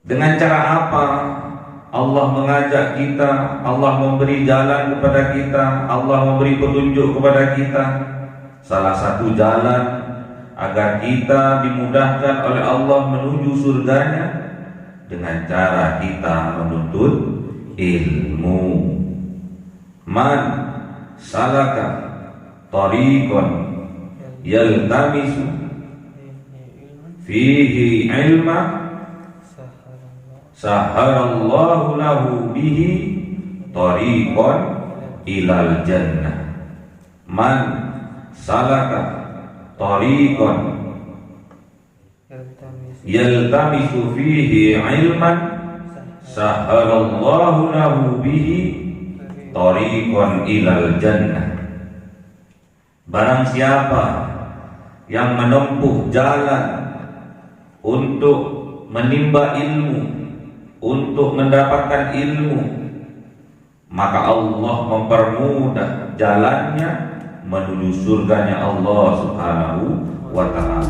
Dengan cara apa Allah mengajak kita, Allah memberi jalan kepada kita, Allah memberi petunjuk kepada kita? Salah satu jalan agar kita dimudahkan oleh Allah menuju surganya dengan cara kita menuntut ilmu. Man salaka tariqan yaltamisu fihi ilma saharallahu lahu bihi tariqan ilal jannah. Man salaka tariqan yaltamisu fihi ilman saharallahu lahu bihi tariqan ilal jannah. Barang siapa yang menempuh jalan untuk menimba ilmu, untuk mendapatkan ilmu, maka Allah mempermudah jalannya menuju surganya Allah Subhanahu wa ta'ala.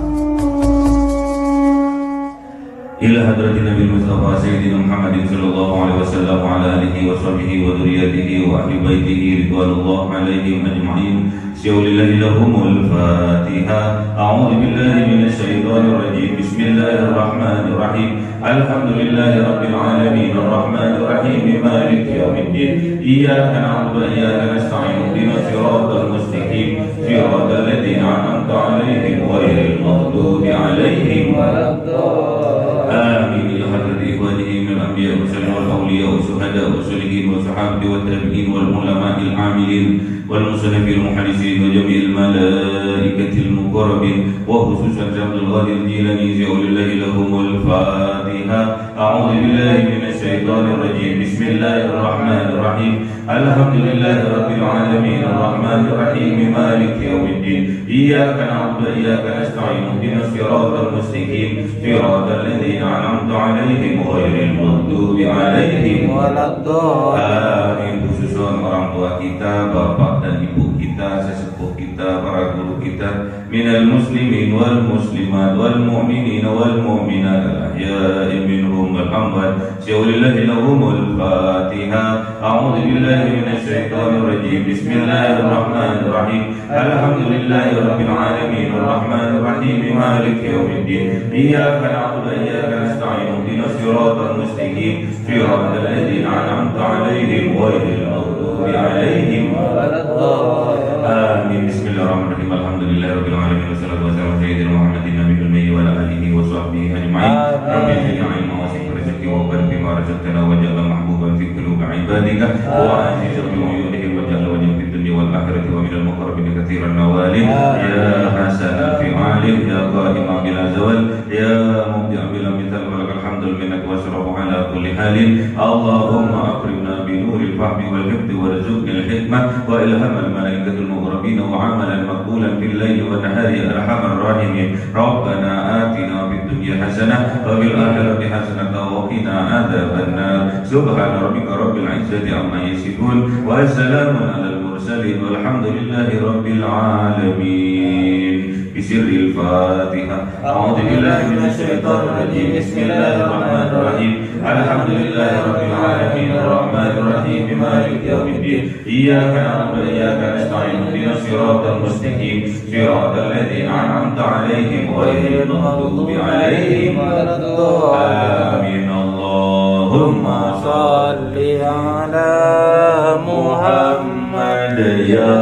Ila hadratin Nabi Mustafa Sayyidina Muhammadin sallallahu alaihi wasallam wa ala alihi wa sahbihi wa dhurriyyatihi wa ahli baitihi ridwanullah alaihim ajma'in. Syaulillahi lahumul Fatiha. A'udzu billahi minasy syaithanir rajim. Bismillahirrahmanirrahim. Alhamdulillahi rabbil alamin arrahmanir rahim maliki yaumiddin. Iyyaka na'budu wa iyyaka nasta'in. Ihdinas siratal mustaqim. Siratal ladzina an'amta 'alaihim ghairil maghdubi 'alaihim waladdallin. آمين. إلى حضرة إخوانه من الأنبياء والمرسلين والأولياء والشهداء والصالحين والصحابة والتابعين والعلماء العاملين والمصنفين المحدثين وجميع الملائكة المقربين وخصوصا عبد القادر الجيلاني أولي الله لهم الفاتحة. أعوذ بالله من الشيطان الرجيم. بسم الله الرحمن الرحيم. الحمد لله رب العالمين الرحمن الرحيم مالك يوم الدين. إياك نعبد وإياك نستعين. اهدنا الصراط المستقيم صراط الذين أنعمت عليهم غير المغضوب عليهم waladdallin. Khususun orang tua kita, bapak dan ibu kita, sesepuh kita, para guru kita, minal muslimin wal muslimat wal mu'minin wal mu'minat al-ahya'i minhum wal amwat. Syaulillahi lahumul Fatiha. A'udzu billahi minasy syaithanir rajim. Bismillahirrahmanirrahim. Alhamdulillahi rabbil alamin arrahmanir rahim maliki yaumiddin. Iyyaka na'budu wa iyyaka nasta'in. Ihdinas siratal mustaqim siratal ladzina an'amta 'alaihim ghairil maghdubi 'alaihim waladdallin. Amin. Bismillahirrahmanirrahim. Alhamdulillahirabbil alamin wassalatu wassalamu ala sayyidina Muhammadin nabiyil ummi wa ala alihi wa sahbihi ajma'in. Rabbi zidna ilma wa zidna rizqi wa barik fima razaqtana waj'alna mahbuban fi qulubi 'ibadika wa azizan bi uyunihim waj'alna wajhan fid dunya wal akhirati wa minal muqarrabin katsiran nawalin ya hasanan fi 'alim ya qa'iman bila zawal ya mubdi'an bila mithal walakal hamdul minnaka wa syarafu ala kulli halin. Allahumma akrimna bi nuril fahmi wal hifdzi warzuqnil hikmah wa ilhamal malaikatul muqarrabin wa 'amalan maqbulan fil laili wan nahari ya arhamar rahimin. Rabbana atina fid dunya hasanah wa fil akhirati hasanah wa qina adzabannar. Subhana rabbika rabbil izzati amma yasifun wa salamun alal mursalin walhamdulillahi rabbil alamin. Bisirril Fatihah. A'udzu billahi minasy syaithanir rajim. Bismillahirrahmanirrahim. Alhamdulillahi rabbil alamin arrahmanir rahim maliki yaumiddin. Iyyaka na'budu wa iyyaka nasta'in. Ihdinas siratal mustaqim siratal ladzina an'amta 'alaihim ghairil maghdubi 'alaihim waladdallin. Amin. Allahumma shalli 'ala Muhammad ya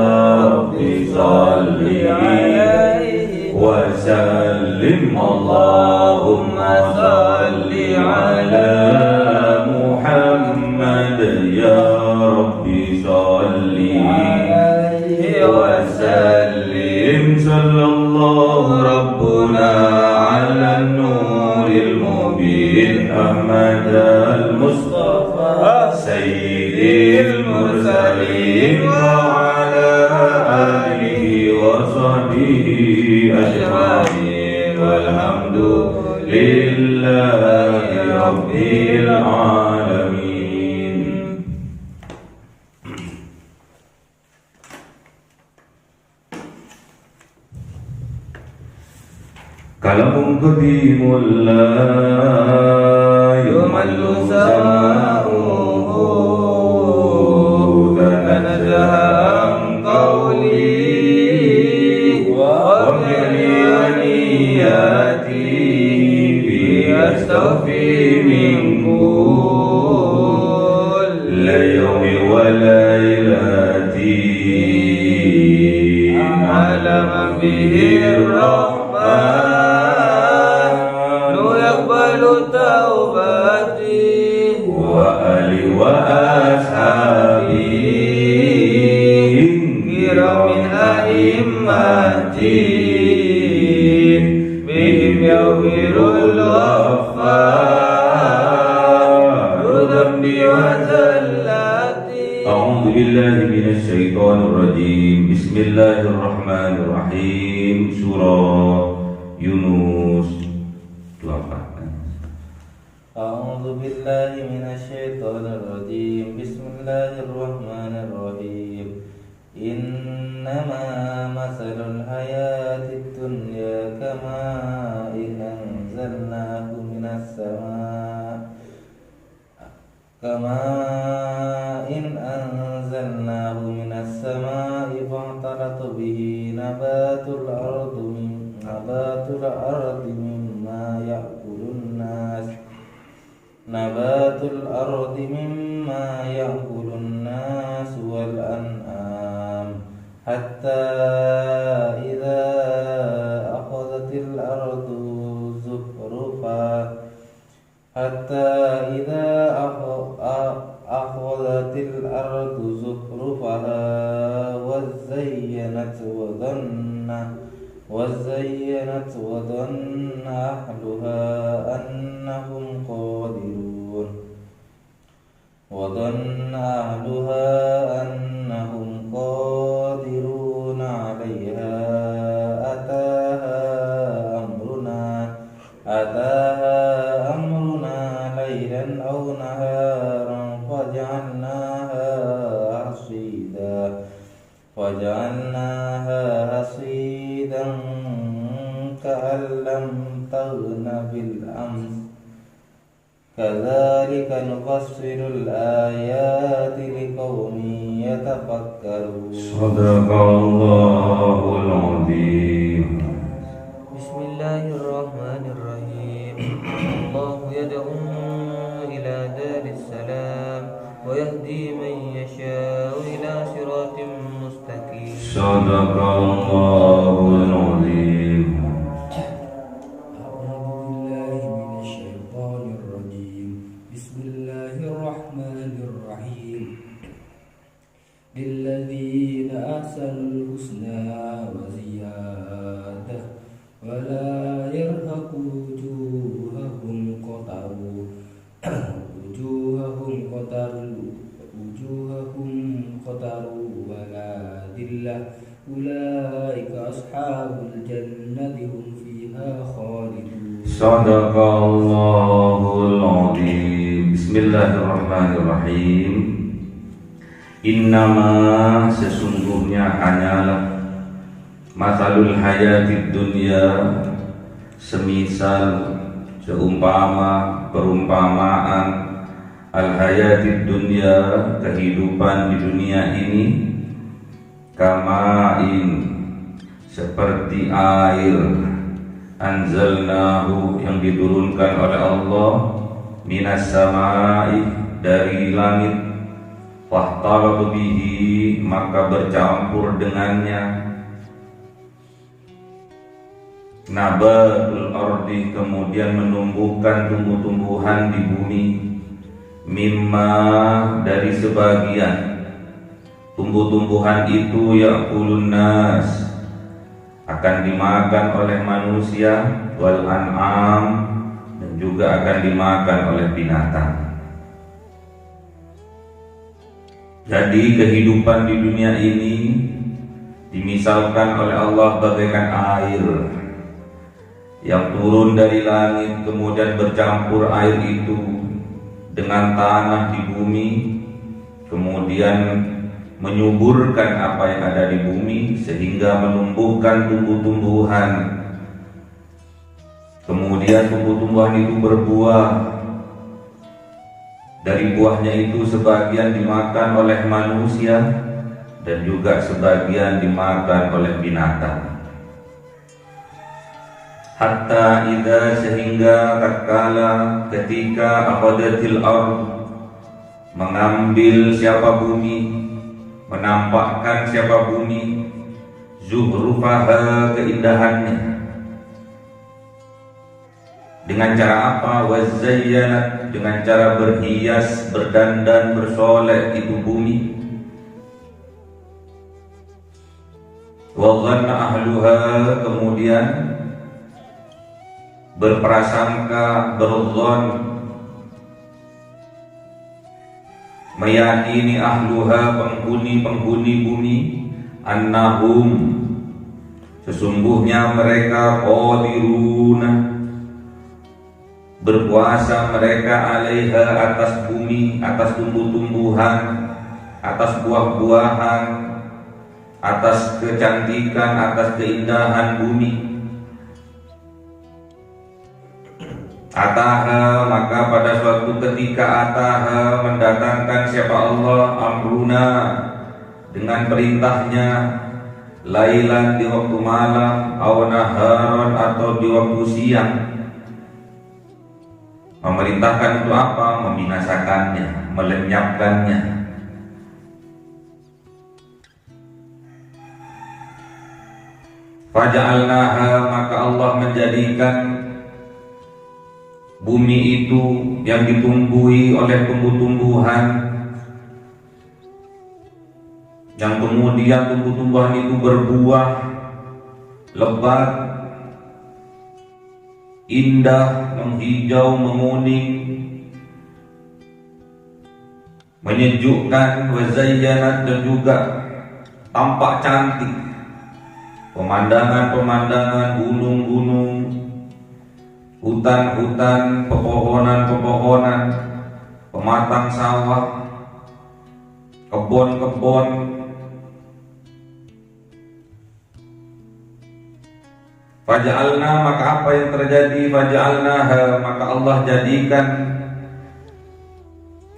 Rabbi shalli 'alaihi wa sallim. Allahumma shalli 'ala Muhammad ya Rabbi shalli 'alaihi wa sallim. Sallallahu rabbuna 'ala nuril mubin Ahmad al-Mustafa sayyidil mursalin wa 'ala alihi wa sahbihi ajma'in walhamdulillahi rabbil alamin. Kalamun qadimul la من كل يوم وليلة علم به الرحمن يقبل توبتي وآلي وأصحابي كرام أئمتي بهم يغفر الغفار ذنبي وزلاتي. أعوذ بالله من الشيطان الرجيم. بسم الله الرحمن الرحيم. Surah Yunus 24. أعوذ بالله من الشيطان الرجيم. بسم الله الرحمن الرحيم. إنما مثل الحياة الدنيا كماء أنزلناه من السماء فاختلط به نبات الأرض مما يأكل الناس والأنعام حتى إذا أخذت الأرض زخرفها وزينت وظن أهلها أنهم قادرون عليها أتاها أمرنا ليلا أو نهارا فجعلناها حصيدا كأن لم تغن بالأمس كذلك نفصل الآيات لقوم يتفكرون. صدق الله العظيم. بسم الله الرحمن الرحيم. الله يدعو إلى دار السلام ويهدي من يشاء إلى صراط مستقيم. صدق الله العظيم. للذين أحسنوا الحسنى وزيادة ولا يرهق وجوههم قتر ولا ذلة أولئك أصحاب الجنة هم فيها خالدون. صدق الله العظيم. بسم الله الرحمن الرحيم. Innama sesungguhnya hanyalah masalul hayatid dunya, semisal seumpama perumpamaan al hayatid dunya, kehidupan di dunia ini, kamain seperti air, anzalnahu yang diturunkan oleh Allah, minas samai dari langit, fahtalatu bihi maka bercampur dengannya nabatul ardi, kemudian menumbuhkan tumbuh-tumbuhan di bumi, mimma dari sebagian tumbuh-tumbuhan itu ya'kulun nas akan dimakan oleh manusia, wal an'am dan juga akan dimakan oleh binatang. Jadi kehidupan di dunia ini dimisalkan oleh Allah bagaikan air yang turun dari langit, kemudian bercampur air itu dengan tanah di bumi, kemudian menyuburkan apa yang ada di bumi sehingga menumbuhkan tumbuh-tumbuhan. Kemudian tumbuh-tumbuhan itu berbuah. Dari buahnya itu sebagian dimakan oleh manusia dan juga sebagian dimakan oleh binatang. hatta idza sehingga tatkala ketika aqadatil ard mengambil siapa bumi, menampakkan siapa bumi, zuhrufaha keindahannya. Dengan cara apa? Wazayyanat, dengan cara berhias, berdandan, bersolek itu bumi. Wa dhanna ahluha, kemudian berprasangka, berzon, meyakini ahluha, penghuni-penghuni bumi, annahum, sesungguhnya mereka qadiruna, berkuasa mereka alaiha, atas bumi, atas tumbuh-tumbuhan, atas buah-buahan, atas kecantikan, atas keindahan bumi. Ataha, maka pada suatu ketika ataha mendatangkan siapa Allah amruna, dengan perintahnya, lailan di waktu malam, aw naharon atau di waktu siang. Memerintahkan untuk apa? Membinasakannya, melenyapkannya. Faja'alnaha, maka Allah menjadikan bumi itu yang ditumbuhi oleh tumbuh-tumbuhan, yang kemudian tumbuh-tumbuhan itu berbuah lebat, indah, menghijau, menguning, menyejukkan, wazayyanat, dan juga tampak cantik. Pemandangan-pemandangan, gunung-gunung, hutan-hutan, pepohonan-pepohonan, pematang sawah, kebun-kebun. Faja'alna, maka apa yang terjadi? Faja'alnaha, maka Allah jadikan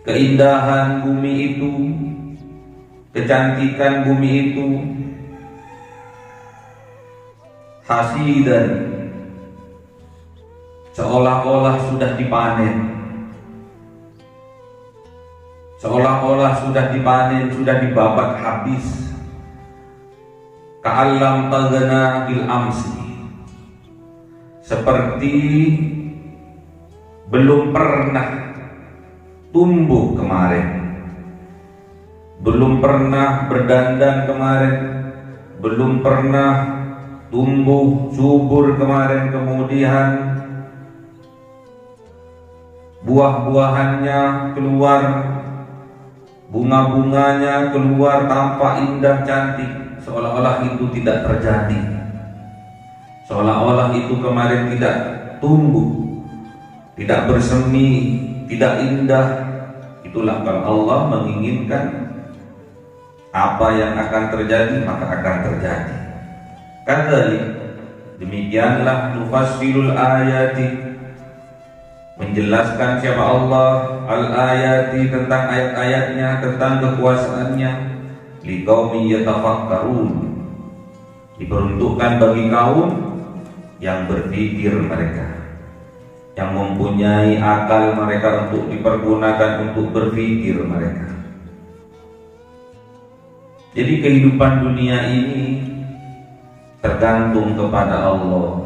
keindahan bumi itu, kecantikan bumi itu, hasidan, seolah-olah sudah dipanen, seolah-olah sudah dipanen, sudah dibabat habis. Ka'allam taghna bil amsi, seperti belum pernah tumbuh kemarin, belum pernah berdandan kemarin, belum pernah tumbuh subur kemarin, kemudian buah-buahannya keluar, bunga-bunganya keluar, tampak indah cantik, seolah-olah itu tidak terjadi, seolah-olah itu kemarin tidak tumbuh, tidak bersemi, tidak indah. Itulah kalau Allah menginginkan apa yang akan terjadi, maka akan terjadi. Kadzalik, demikianlah nufassilul ayati, menjelaskan siapa Allah, al-ayati, tentang ayat-ayatnya, tentang kekuasaannya, liqaumi yatafakkarun, diperuntukkan bagi kaum yang berpikir mereka, yang mempunyai akal mereka untuk dipergunakan untuk berpikir mereka. Jadi kehidupan dunia ini tergantung kepada Allah.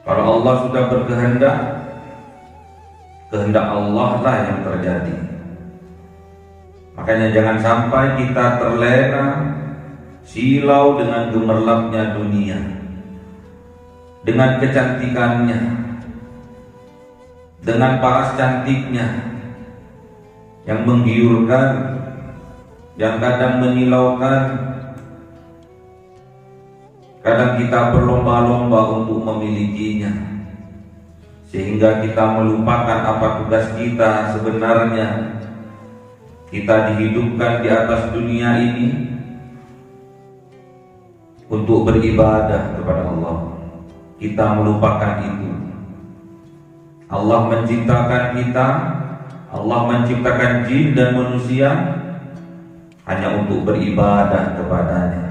Kalau Allah sudah berkehendak, kehendak Allah lah yang terjadi. Makanya jangan sampai kita terlena silau dengan gemerlapnya dunia, dengan kecantikannya, dengan paras cantiknya yang menggiurkan, yang kadang menyilaukan. Kadang kita berlomba-lomba untuk memilikinya, sehingga kita melupakan apa tugas kita sebenarnya. Kita dihidupkan di atas dunia ini untuk beribadah kepada Allah. Kita melupakan itu. Allah menciptakan kita, Allah menciptakan jin dan manusia hanya untuk beribadah kepadanya.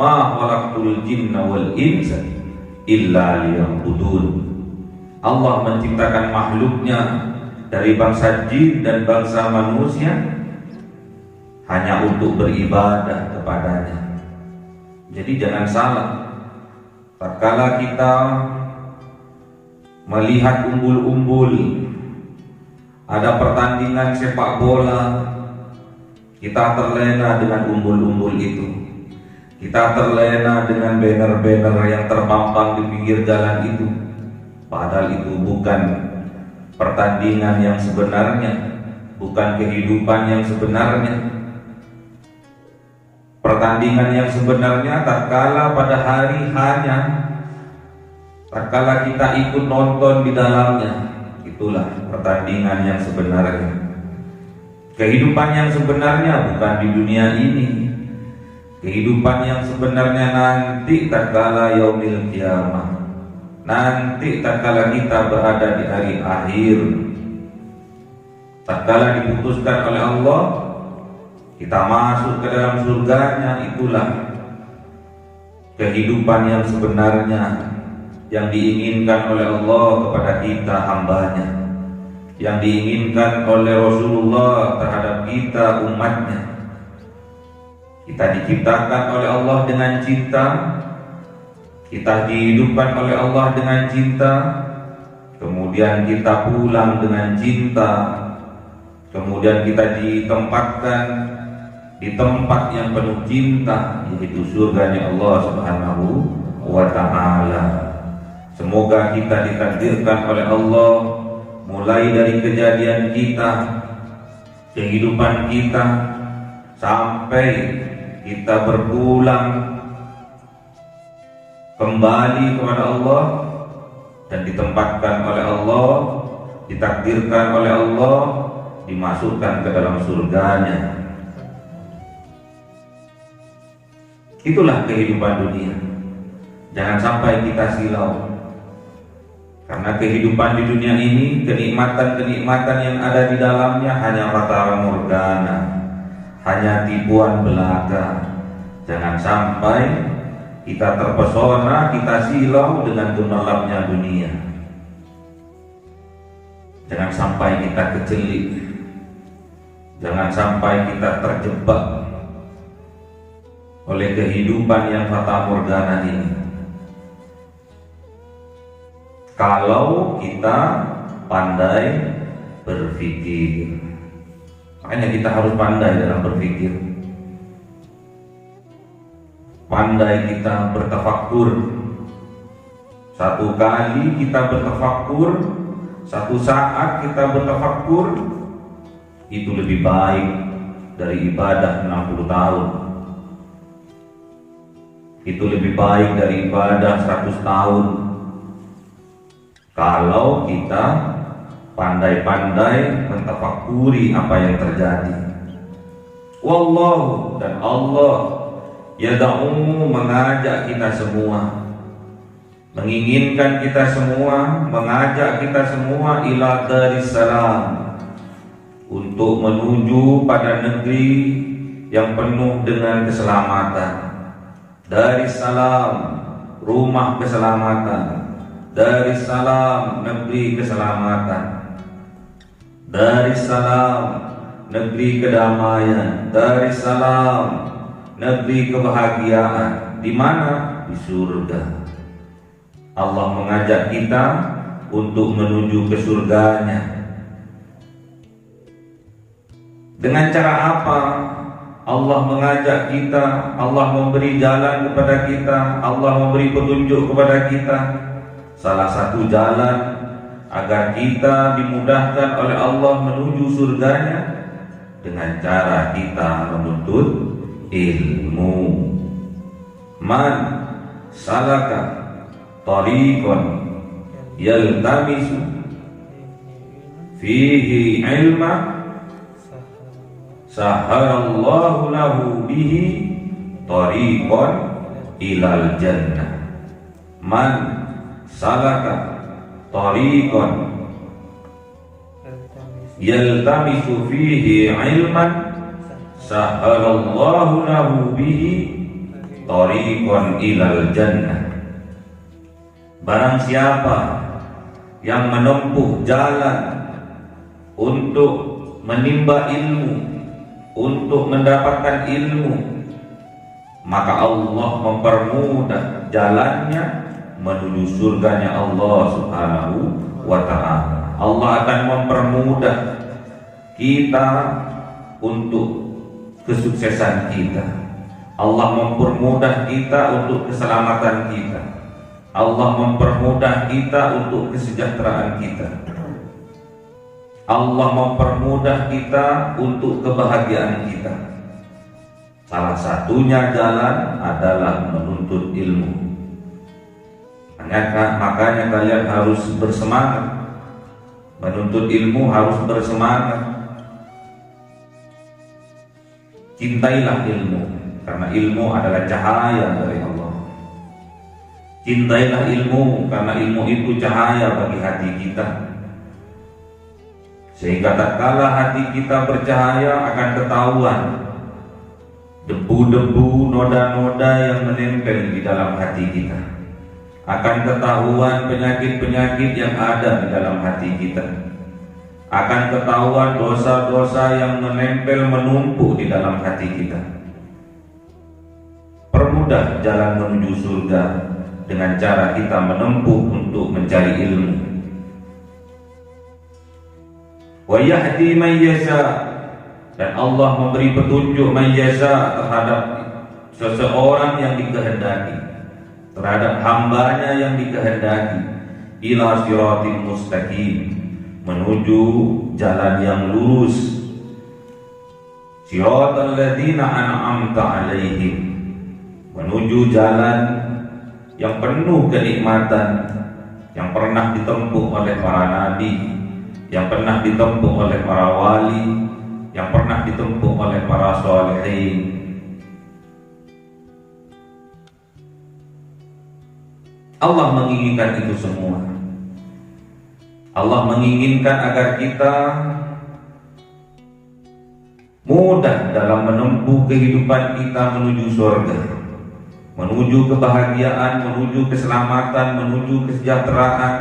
Ma khalaqtul jinna wal insa illa liya'budun. Allah menciptakan makhluknya dari bangsa jin dan bangsa manusia hanya untuk beribadah kepadanya. Jadi jangan salah, tatkala kita melihat umbul-umbul, ada pertandingan sepak bola, kita terlena dengan umbul-umbul itu. Kita terlena dengan banner-banner yang terpampang di pinggir jalan itu. Padahal itu bukan pertandingan yang sebenarnya, bukan kehidupan yang sebenarnya. Pertandingan yang sebenarnya tatkala pada hari hanya tatkala kita ikut nonton di dalamnya, itulah pertandingan yang sebenarnya. Kehidupan yang sebenarnya bukan di dunia ini. Kehidupan yang sebenarnya nanti tatkala yaumil kiamah. Nanti tatkala kita berada di hari akhir. Tatkala diputuskan oleh Allah, kita masuk ke dalam surganya, itulah kehidupan yang sebenarnya yang diinginkan oleh Allah kepada kita hambanya, yang diinginkan oleh Rasulullah terhadap kita umatnya. Kita diciptakan oleh Allah dengan cinta, kita dihidupkan oleh Allah dengan cinta, kemudian kita pulang dengan cinta, kemudian kita ditempatkan di tempat yang penuh cinta, yaitu surganya Allah Subhanahu wa ta'ala. Semoga kita ditakdirkan oleh Allah mulai dari kejadian kita, kehidupan kita, sampai kita berpulang kembali kepada Allah dan ditempatkan oleh Allah, ditakdirkan oleh Allah, dimasukkan ke dalam surganya. Itulah kehidupan dunia. Jangan sampai kita silau. Karena kehidupan di dunia ini, kenikmatan-kenikmatan yang ada di dalamnya hanya fata morgana, hanya tipuan belaka. Jangan sampai kita terpesona, kita silau dengan gemerlapnya dunia. Jangan sampai kita kecelik. Jangan sampai kita terjebak oleh kehidupan yang fata morgana ini. Kalau kita pandai berpikir, makanya kita harus pandai dalam berpikir. Pandai kita bertafakkur. Satu kali kita bertafakkur, satu saat kita bertafakkur, itu lebih baik dari ibadah 60 tahun. Itu lebih baik dari ibadah 100 tahun. Kalau kita pandai-pandai mentafakuri apa yang terjadi. Wallahu, dan Allah yad'u, mengajak kita semua, menginginkan kita semua, mengajak kita semua ila daris salam, untuk menuju pada negeri yang penuh dengan keselamatan. Daris salam, rumah keselamatan. Daris salam, negeri keselamatan. Daris salam, negeri kedamaian. Daris salam, negeri kebahagiaan. Di mana? Di surga. Allah mengajak kita untuk menuju ke surganya. Dengan cara apa Allah mengajak kita? Allah memberi jalan kepada kita, Allah memberi petunjuk kepada kita. Salah satu jalan agar kita dimudahkan oleh Allah menuju surganya dengan cara kita menuntut ilmu. Man salaka tariqan yaltamisu fihi ilma sahalallahu lahu bihi tariqan ilal jannah. Man salaka tariqan yaltamisu fihi ilman sahalallahu lahu bihi tariqan ilal jannah. Barang siapa yang menempuh jalan untuk menimba ilmu, untuk mendapatkan ilmu, maka Allah mempermudah jalannya menuju surganya Allah Subhanahu wa ta'ala. Allah akan mempermudah kita untuk kesuksesan kita. Allah mempermudah kita untuk keselamatan kita. Allah mempermudah kita untuk kesejahteraan kita. Allah mempermudah kita untuk kebahagiaan kita. Salah satunya jalan adalah menuntut ilmu. Makanya kalian harus bersemangat. Menuntut ilmu harus bersemangat. Cintailah ilmu, karena ilmu adalah cahaya dari Allah. Cintailah ilmu, karena ilmu itu cahaya bagi hati kita. Sehingga tatkala hati kita bercahaya akan ketahuan debu-debu, noda-noda yang menempel di dalam hati kita. Akan ketahuan penyakit-penyakit yang ada di dalam hati kita. Akan ketahuan dosa-dosa yang menempel menumpuk di dalam hati kita. Permudah jalan menuju surga dengan cara kita menempuh untuk mencari ilmu. Wa yahdi man yasha, dan Allah memberi petunjuk man yasha terhadap seseorang yang dikehendaki, terhadap hambanya yang dikehendaki, ila siratin mustaqim, menuju jalan yang lurus. Siratal ladzina an'amta alaihim, menuju jalan yang penuh kenikmatan, yang pernah ditempuh oleh para nabi, yang pernah ditempuh oleh para wali, yang pernah ditempuh oleh para sholihin. Allah menginginkan itu semua. Allah menginginkan agar kita mudah dalam menempuh kehidupan kita menuju surga, menuju kebahagiaan, menuju keselamatan, menuju kesejahteraan,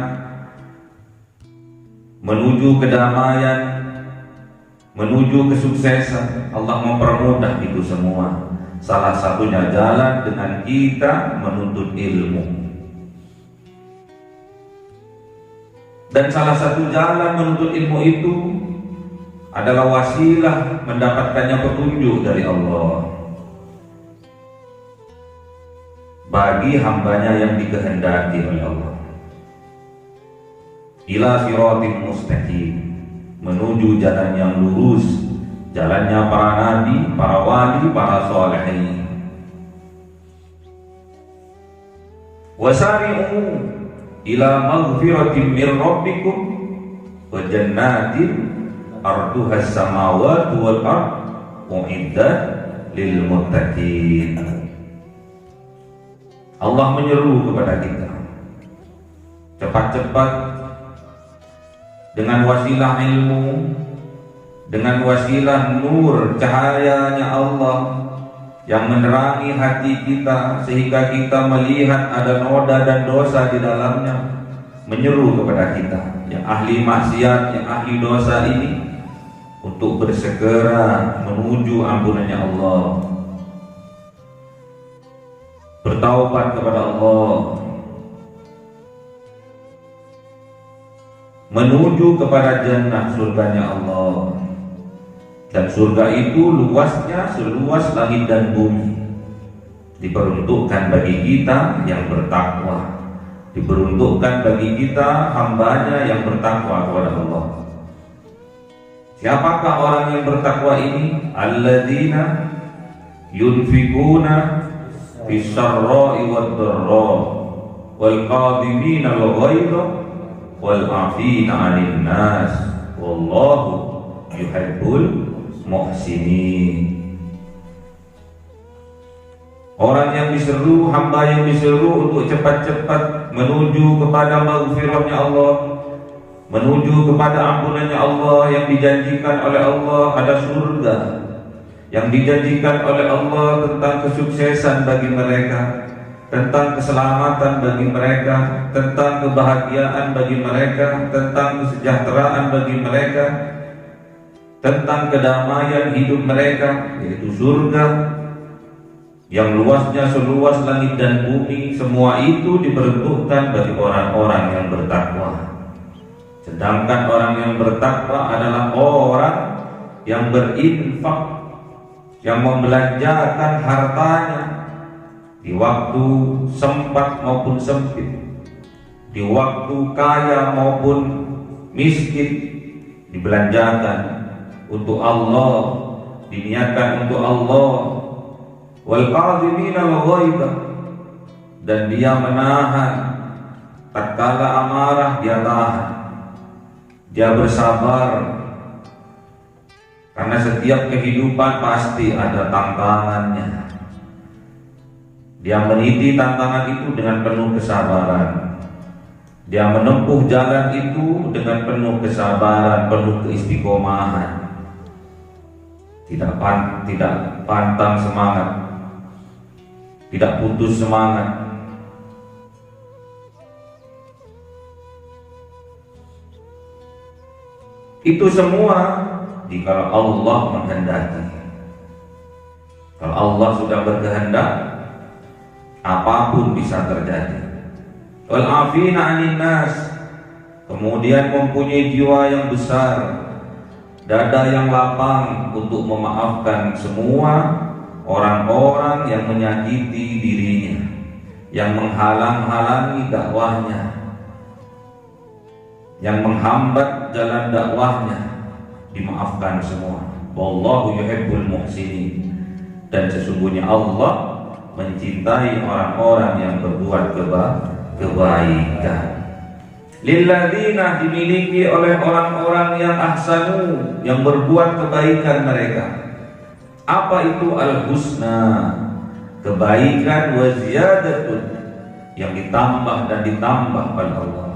menuju kedamaian, menuju kesuksesan. Allah mempermudah itu semua. Salah satunya jalan dengan kita menuntut ilmu. Dan salah satu jalan menuntut ilmu itu adalah wasilah mendapatkannya petunjuk dari Allah bagi hambanya yang dikehendaki oleh Allah. Ila siratin mustaqim, menuju jalan yang lurus, jalannya para nabi, para wali, para sholihin. Wasari'u ila maghfiratin min rabbikum wa jannatin arduhas samawati wal ard uiddat lil muttaqin. Allah menyeru kepada kita, cepat-cepat dengan wasilah ilmu, dengan wasilah nur cahayanya Allah yang menerangi hati kita sehingga kita melihat ada noda dan dosa di dalamnya, menyeru kepada kita yang ahli maksiat, yang ahli dosa ini untuk bersegera menuju ampunannya Allah, bertaubat kepada Allah, menuju kepada jannah surganya Allah. Dan surga itu luasnya seluas langit dan bumi, diperuntukkan bagi kita yang bertakwa, diperuntukkan bagi kita hambanya yang bertakwa kepada Allah. Siapakah orang yang bertakwa ini? Alladzina yunfikuna fis-sarra'i wad-dharra wal qadhimina al-ghaidha wal 'afina 'anil nas wallahu yuhibbul muhsinin. Orang yang diseru, hamba yang diseru untuk cepat-cepat menuju kepada maghfirahnya Allah, menuju kepada ampunannya Allah. Yang dijanjikan oleh Allah ada surga, yang dijanjikan oleh Allah tentang kesuksesan bagi mereka, tentang keselamatan bagi mereka, tentang kebahagiaan bagi mereka, tentang kesejahteraan bagi mereka, tentang kedamaian hidup mereka, yaitu surga yang luasnya seluas langit dan bumi. Semua itu diperuntukkan bagi orang-orang yang bertakwa. Sedangkan orang yang bertakwa adalah orang yang berinfak, yang membelanjakan hartanya di waktu sempat maupun sempit, di waktu kaya maupun miskin, dibelanjakan untuk Allah, diniatkan untuk Allah. Wal qadhimina al-ghaidha, dan dia menahan tatkala amarah, dia tahan, dia bersabar. Karena setiap kehidupan pasti ada tantangannya. Dia meniti tantangan itu dengan penuh kesabaran. Dia menempuh jalan itu dengan penuh kesabaran, penuh keistiqomahan. Tidak pantang semangat, tidak putus semangat. Itu semua jika Allah menghendaki. Kalau Allah sudah berkehendak, apapun bisa terjadi. Wal afina 'anil nas, kemudian mempunyai jiwa yang besar, dada yang lapang untuk memaafkan semua orang-orang yang menyakiti dirinya, yang menghalang-halangi dakwahnya, yang menghambat jalan dakwahnya, dimaafkan semua. Wallahu yuhibbul muhsinin, dan sesungguhnya Allah mencintai orang-orang yang berbuat kebaikan. Lilladzina, dimiliki oleh orang-orang yang ahsanu, yang berbuat kebaikan mereka. Apa itu al-husna? Kebaikan wa ziyadatun, yang ditambah dan ditambah oleh Allah.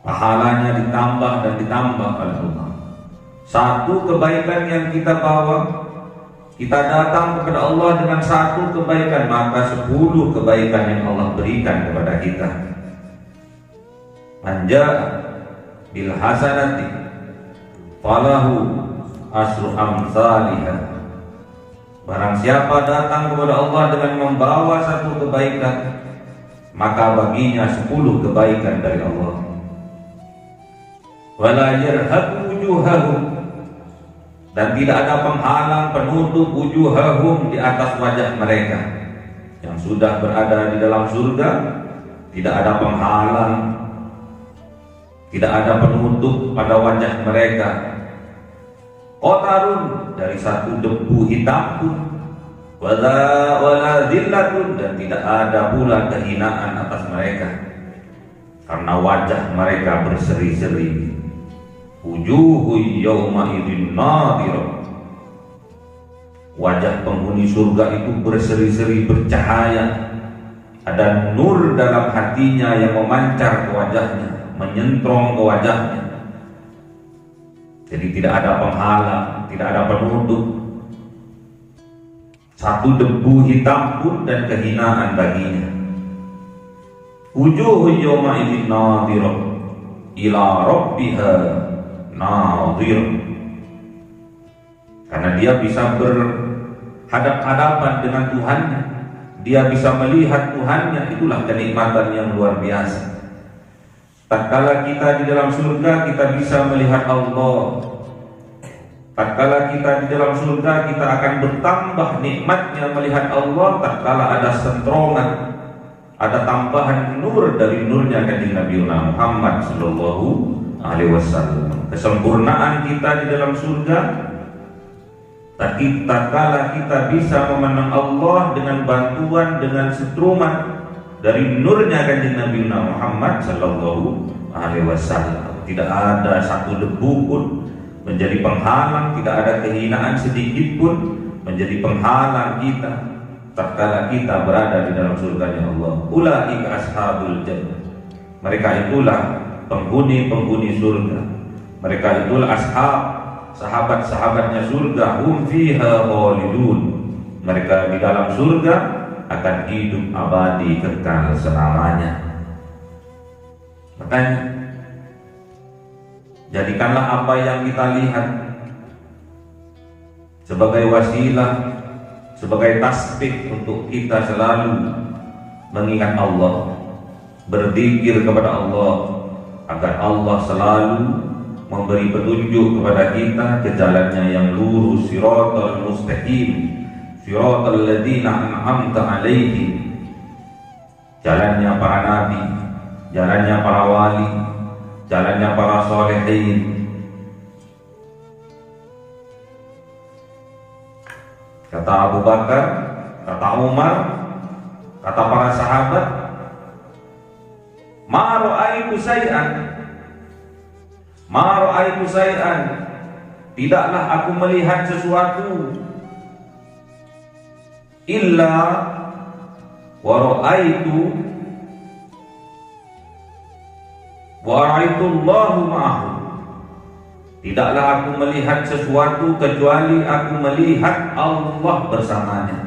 Pahalanya ditambah dan ditambah oleh Allah. Satu kebaikan yang kita bawa, kita datang kepada Allah dengan satu kebaikan, maka 10 kebaikan yang Allah berikan kepada kita. Manja bil hasanati falahu asru amsalihah. Barang siapa datang kepada Allah dengan membawa satu kebaikan, maka baginya 10 kebaikan dari Allah. Wala yarhaqu wujuhahum, dan tidak ada penghalang penutup wujuhahum, di atas wajah mereka yang sudah berada di dalam surga. Tidak ada penghalang, tidak ada penutup pada wajah mereka. Qatarun, dari satu debu hitam pun. Wala zillatun, dan tidak ada pula kehinaan atas mereka, karena wajah mereka berseri-seri. Wujuhu yawma idzin nadhirah, wajah penghuni surga itu berseri-seri, bercahaya. Ada nur dalam hatinya yang memancar ke wajahnya, menyentrong ke wajahnya. Jadi tidak ada penghalang, tidak ada penutup. Satu debu hitam pun dan kehinaan baginya. Wujuhu yawma idzin nadhirah ila rabbiha nadhir, karena dia bisa berhadap-hadapan dengan Tuhannya, dia bisa melihat Tuhannya. Itulah kenikmatan yang luar biasa. Tatkala kita di dalam surga, kita bisa melihat Allah. Tatkala kita di dalam surga, kita akan bertambah nikmatnya melihat Allah. Tatkala ada sentrongan, ada tambahan nur dari nurnya kanjeng Nabi Muhammad sallallahu alaihi wasallam. Kesempurnaan kita di dalam surga, tapi tatkala kita bisa memandang Allah dengan bantuan, dengan setruman dari nurnya kanjeng Nabi Muhammad sallallahu alaihi wasallam. Tidak ada satu debu pun menjadi penghalang, tidak ada kehinaan sedikit pun menjadi penghalang kita tatkala kita berada di dalam surganya Allah. Ulaika ashabul jannah, mereka itulah penghuni-penghuni surga. Mereka itulah ashab, sahabat-sahabatnya surga. Hum fiha khalidun, mereka di dalam surga akan hidup abadi kekal selamanya. Makanya jadikanlah apa yang kita lihat sebagai wasilah, sebagai tasbih untuk kita selalu mengingat Allah, berzikir kepada Allah, agar Allah selalu memberi petunjuk kepada kita ke jalannya yang lurus, siratal mustaqim, siratal ladzina an'amta alaihim, jalannya para nabi, jalannya para wali, jalannya para sholihin. Kata Abu Bakar, kata Umar, kata para sahabat, ma ra'aitu say'an, tidaklah aku melihat sesuatu illa wa ra'aitu Allahu ma'ahu, tidaklah aku melihat sesuatu kecuali aku melihat Allah bersamanya.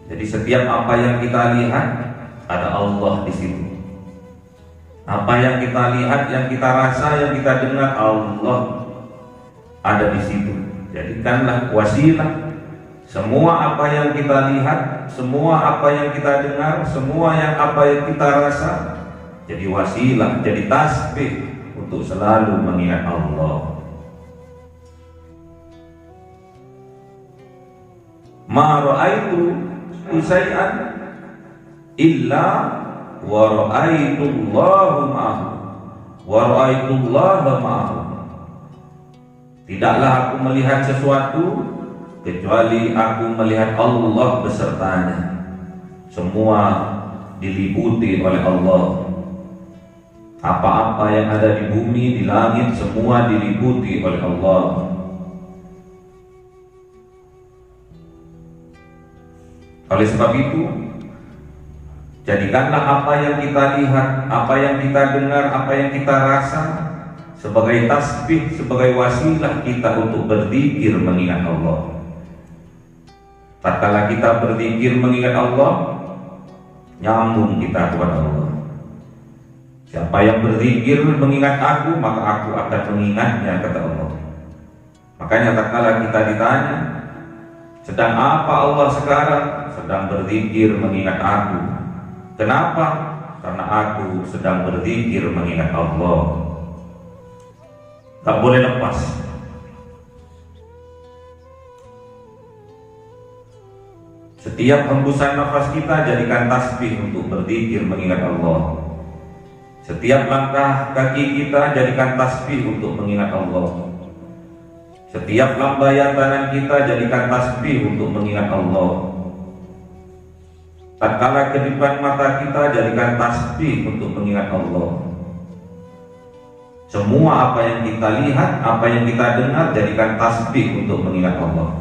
Jadi setiap apa yang kita lihat ada Allah di situ. Apa yang kita lihat, yang kita rasa, yang kita dengar, Allah ada di situ. Jadikanlah wasilah semua apa yang kita lihat, semua apa yang kita dengar, semua apa yang kita rasa, jadi wasilah, jadi tasbih untuk selalu mengingat Allah. Ma ra'aitu syai'an illa wa ra'aitullaha ma'ahu. Tidaklah aku melihat sesuatu kecuali aku melihat Allah besertanya. Semua diliputi oleh Allah. Apa-apa yang ada di bumi, di langit, semua diliputi oleh Allah. Oleh sebab itu, jadikanlah apa yang kita lihat, apa yang kita dengar, apa yang kita rasa sebagai tasbih, sebagai wasilah kita untuk berzikir mengingat Allah. Tatkala kita berzikir mengingat Allah, nyambung kita kepada Allah. Siapa yang berzikir mengingat aku, maka aku akan mengingatnya, kata Allah. Makanya tatkala kita ditanya, sedang apa Allah sekarang? Sedang berzikir mengingat aku. Kenapa? Karena aku sedang berzikir mengingat Allah. Tak boleh lepas. Setiap hembusan nafas kita jadikan tasbih untuk berzikir mengingat Allah. Setiap langkah kaki kita jadikan tasbih untuk mengingat Allah. Setiap lambaian tangan kita jadikan tasbih untuk mengingat Allah. Tatkala kedipan mata kita jadikan tasbih untuk mengingat Allah. Semua apa yang kita lihat, apa yang kita dengar jadikan tasbih untuk mengingat Allah.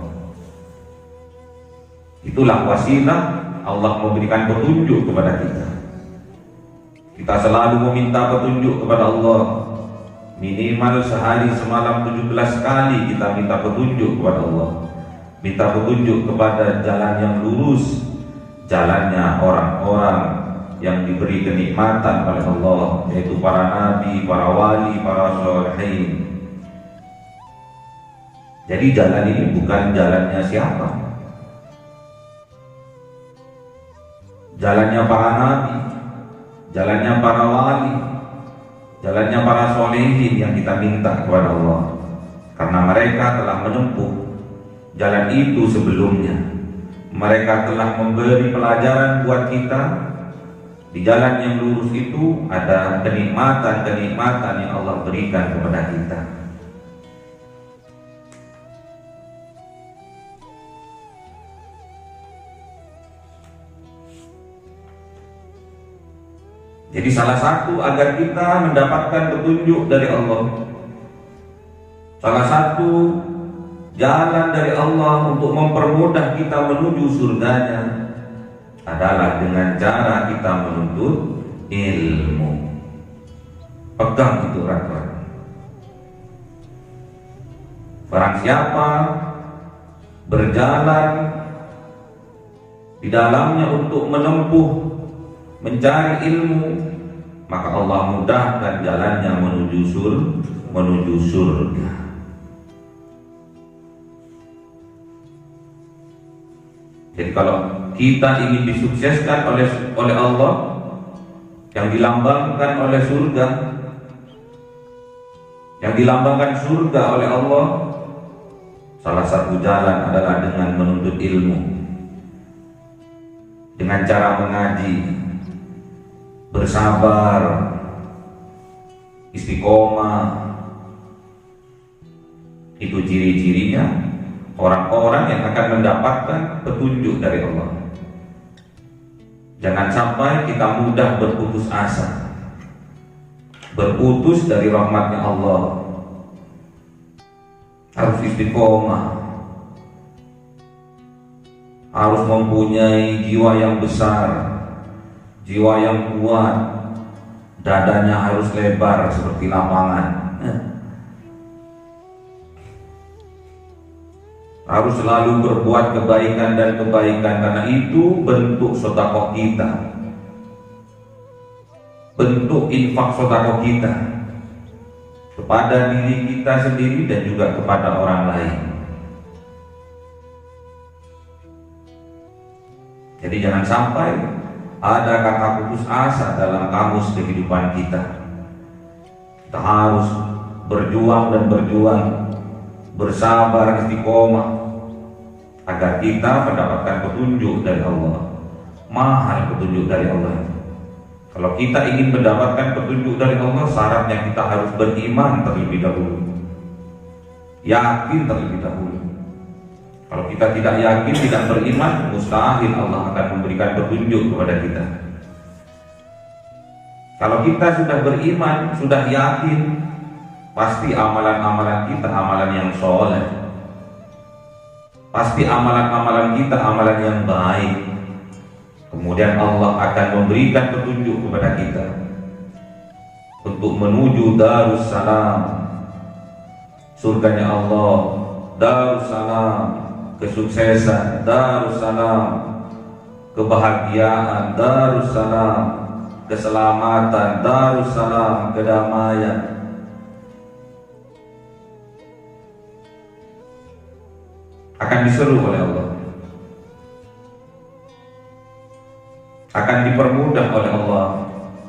Itulah wasilah Allah memberikan petunjuk kepada kita. Kita selalu meminta petunjuk kepada Allah. Minimal sehari semalam 17 kali kita minta petunjuk kepada Allah. Minta petunjuk kepada jalan yang lurus, jalannya orang-orang yang diberi kenikmatan oleh Allah, yaitu para nabi, para wali, para sholihin. Jadi jalan ini bukan jalannya siapa, jalannya para nabi, jalannya para wali, jalannya para sholihin yang kita minta kepada Allah, karena mereka telah menempuh jalan itu sebelumnya. Mereka telah memberi pelajaran buat kita. Di jalan yang lurus itu ada kenikmatan-kenikmatan yang Allah berikan kepada kita. Jadi salah satu agar kita mendapatkan petunjuk dari Allah, salah satu jalan dari Allah untuk mempermudah kita menuju surganya adalah dengan cara kita menuntut ilmu. Pegang itu erat-erat. Barang siapa berjalan di dalamnya untuk menempuh, mencari ilmu, maka Allah mudahkan jalannya menuju surga. Jadi kalau kita ingin disukseskan oleh Allah, yang dilambangkan oleh surga, yang dilambangkan surga oleh Allah, salah satu jalan adalah dengan menuntut ilmu, dengan cara mengaji, bersabar, istiqomah. Itu ciri-cirinya orang-orang yang akan mendapatkan petunjuk dari Allah. Jangan sampai kita mudah berputus asa, berputus dari rahmatnya Allah. Harus istiqomah, harus mempunyai jiwa yang besar, jiwa yang kuat, dadanya harus lebar seperti lapangan. Harus selalu berbuat kebaikan dan kebaikan, karena itu bentuk sedekah kita, bentuk infak sedekah kita kepada diri kita sendiri dan juga kepada orang lain. Jadi jangan sampai ada kata putus asa dalam kamus kehidupan kita. Kita harus berjuang dan berjuang, bersabar, istiqomah, agar kita mendapatkan petunjuk dari Allah. Mahal petunjuk dari Allah. Kalau kita ingin mendapatkan petunjuk dari Allah, syaratnya kita harus beriman terlebih dahulu, yakin terlebih dahulu. Kalau kita tidak yakin, tidak beriman, mustahil Allah akan memberikan petunjuk kepada kita. Kalau kita sudah beriman, sudah yakin, pasti amalan-amalan kita amalan yang soleh, pasti amalan-amalan kita amalan yang baik. Kemudian Allah akan memberikan petunjuk kepada kita untuk menuju Darussalam, surganya Allah, Darussalam, kesuksesan, Darussalam, kebahagiaan, Darussalam, keselamatan, Darussalam, kedamaian. Akan diseru oleh Allah, akan dipermudah oleh Allah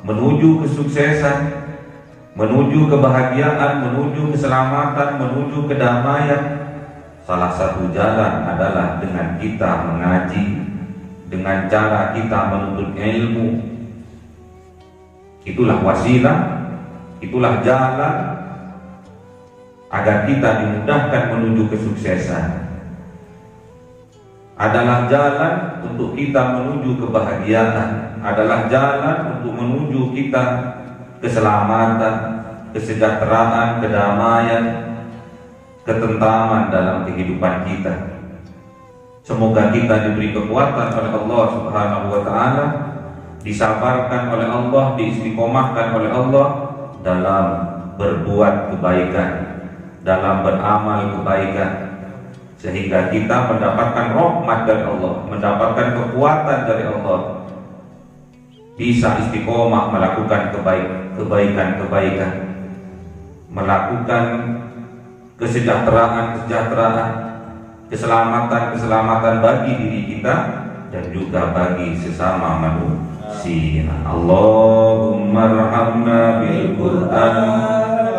menuju kesuksesan, menuju kebahagiaan, menuju keselamatan, menuju kedamaian. Salah satu jalan adalah dengan kita mengaji, dengan cara kita menuntut ilmu. Itulah wasilah, itulah jalan agar kita dimudahkan menuju kesuksesan. Adalah jalan untuk kita menuju kebahagiaan, adalah jalan untuk menuju kita keselamatan, kesejahteraan, kedamaian, ketentraman dalam kehidupan kita. Semoga kita diberi kekuatan oleh Allah Subhanahu wa taala, disabarkan oleh Allah, diistiqomahkan oleh Allah dalam berbuat kebaikan, dalam beramal kebaikan, sehingga kita mendapatkan rahmat dari Allah, mendapatkan kekuatan dari Allah, bisa istiqomah melakukan kebaikan-kebaikan, melakukan kesejahteraan, keselamatan bagi diri kita dan juga bagi sesama manusia. Allahumma arhamna bil Qur'an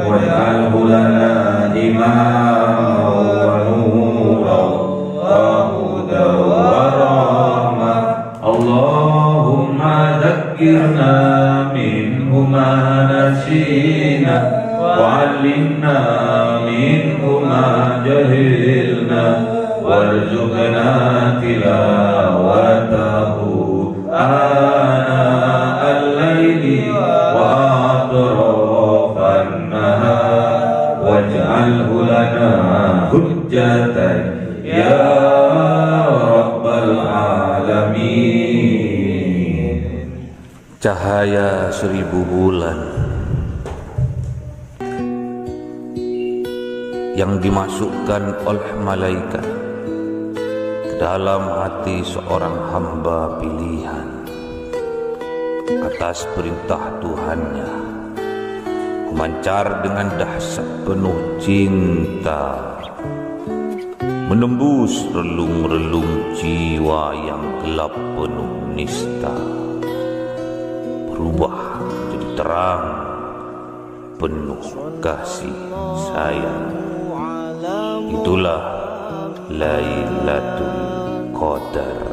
waj'alhu lana imama wa nura wa huda wa rahmah. Allahumma dhakkirna minhu ma nasina wa 'allimna minhu ma jahilna warzuqna tilawatahu ana al-laili wa atrafan nahar waj'alhu lana hujjatan ya rabbal alamin. Cahaya 1000 bulan yang dimasukkan oleh malaikat ke dalam hati seorang hamba pilihan atas perintah Tuhannya, memancar dengan dahsyat penuh cinta, menembus relung-relung jiwa yang gelap penuh nista, berubah jadi terang penuh kasih sayang. Itulah Lailatul Qadar.